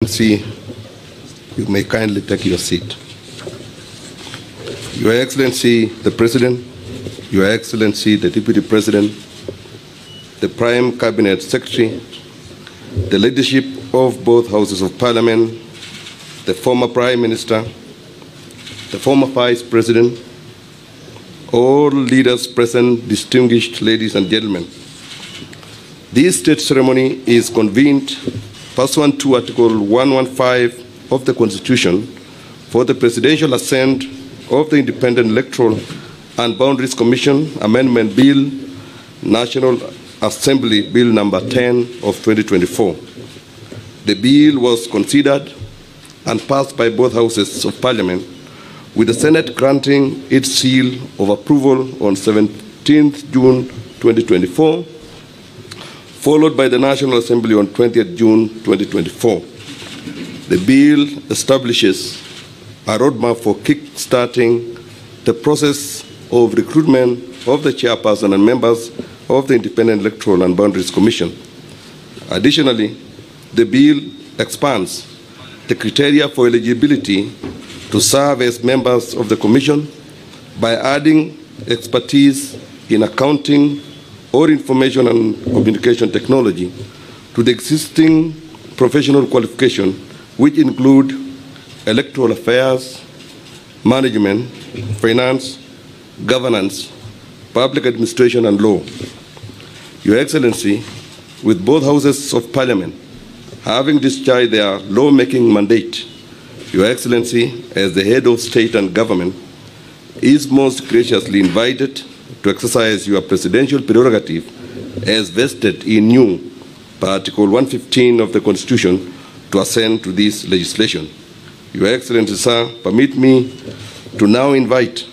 Excellency, you may kindly take your seat. Your Excellency, the President, Your Excellency, the Deputy President, the Prime Cabinet Secretary, the leadership of both Houses of Parliament, the former Prime Minister, the former Vice President, all leaders present, distinguished ladies and gentlemen. This state ceremony is convened pursuant to Article 115 of the Constitution for the presidential assent of the Independent Electoral and Boundaries Commission Amendment Bill, National Assembly Bill number 10 of 2024. The bill was considered and passed by both Houses of Parliament, with the Senate granting its seal of approval on 17th June 2024, followed by the National Assembly on 20th June 2024. The bill establishes a roadmap for kick-starting the process of recruitment of the chairperson and members of the Independent Electoral and Boundaries Commission. Additionally, the bill expands the criteria for eligibility to serve as members of the Commission by adding expertise in accounting or information and communication technology to the existing professional qualification, which include electoral affairs, management, finance, governance, public administration, and law. Your Excellency, with both Houses of Parliament having discharged their lawmaking mandate, Your Excellency, as the head of state and government, is most graciously invited to exercise your presidential prerogative as vested in you by Article 115 of the Constitution to assent to this legislation. Your Excellency, sir, permit me to now invite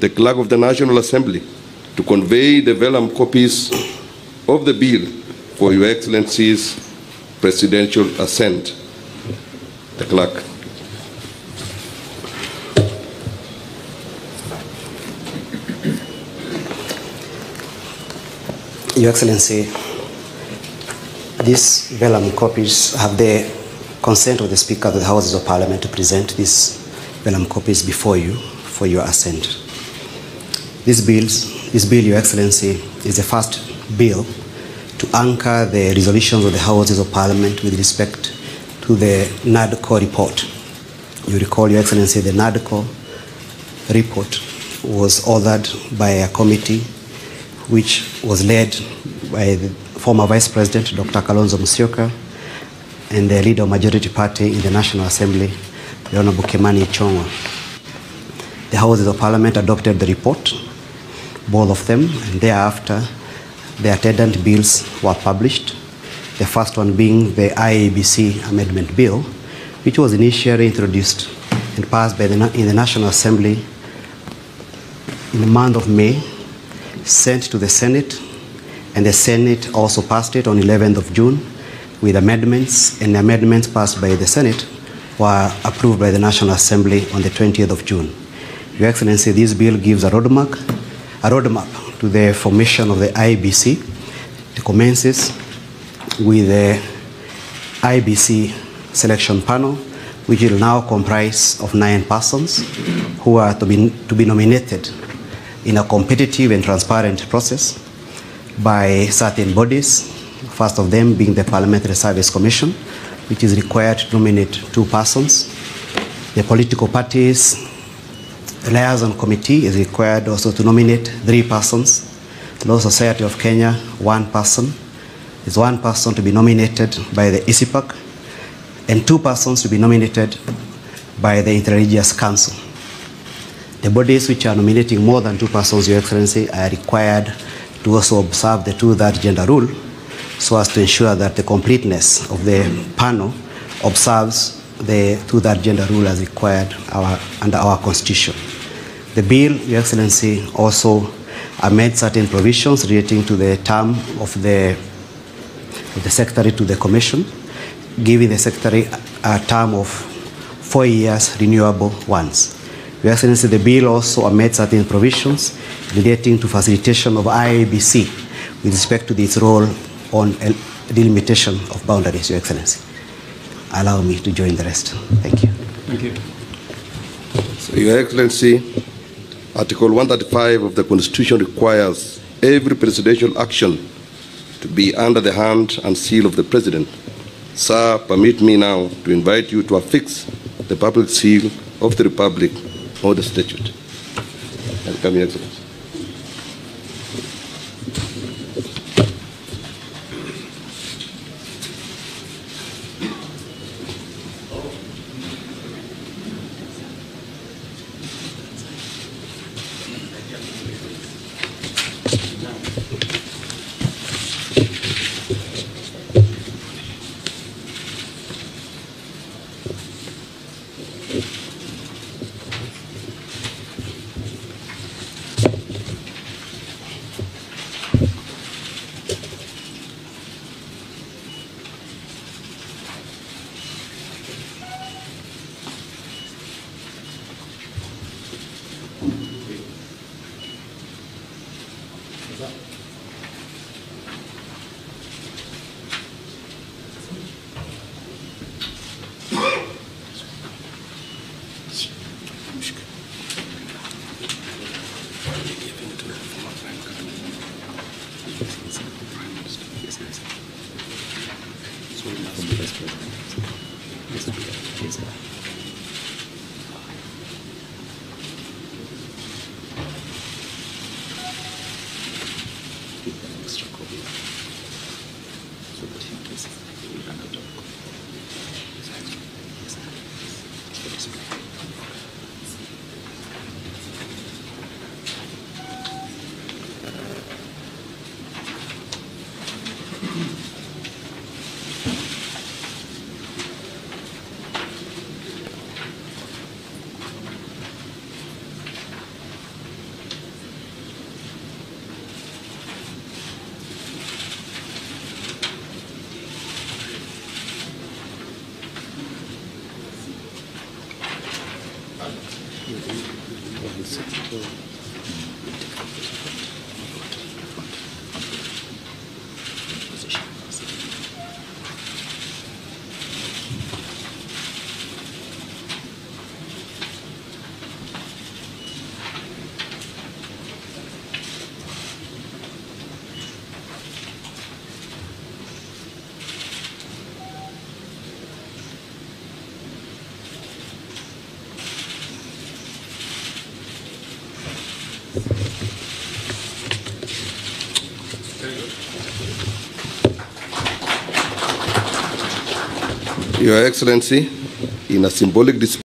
the Clerk of the National Assembly to convey the vellum copies of the bill for Your Excellency's presidential assent. The Clerk. Your Excellency, these vellum copies have the consent of the Speaker of the Houses of Parliament to present these vellum copies before you for your assent. This bill, Your Excellency, is the first bill to anchor the resolutions of the Houses of Parliament with respect to the NADCO report. You recall, Your Excellency, the NADCO report was authored by a committee which was led by the former Vice President, Dr. Kalonzo Musyoka, and the leader of Majority Party in the National Assembly, the Honorable Kimani Ichung'wah. The Houses of Parliament adopted the report, both of them, and thereafter the attendant bills were published, the first one being the IEBC Amendment Bill, which was initially introduced and passed by in the National Assembly in the month of May, sent to the Senate, and the Senate also passed it on 11th of June with amendments, and the amendments passed by the Senate were approved by the National Assembly on the 20th of June. Your Excellency, this bill gives a roadmap to the formation of the IEBC. It commences with the IEBC selection panel, which will now comprise of 9 persons who are to be nominated in a competitive and transparent process by certain bodies, first of them being the Parliamentary Service Commission, which is required to nominate 2 persons. The political parties liaison committee is required also to nominate 3 persons. Law Society of Kenya, 1 person. There's 1 person to be nominated by the ICPAC, and 2 persons to be nominated by the Interreligious Council. The bodies which are nominating more than 2 persons, Your Excellency, are required to also observe the 2/3 gender rule, so as to ensure that the completeness of the panel observes the 2/3 gender rule as required under our Constitution. The bill, Your Excellency, also amends certain provisions relating to the term of the Secretary to the Commission, giving the Secretary a term of 4 years renewable once. Your Excellency, the bill also amends certain provisions relating to facilitation of IEBC with respect to its role on delimitation of boundaries, Your Excellency. allow me to join the rest. Thank you. Thank you. So, Your Excellency, Article 135 of the Constitution requires every presidential action to be under the hand and seal of the President. Sir, permit me now to invite you to affix the public seal of the Republic or the statute. Welcome, Your Excellency. Your Excellency, in a symbolic display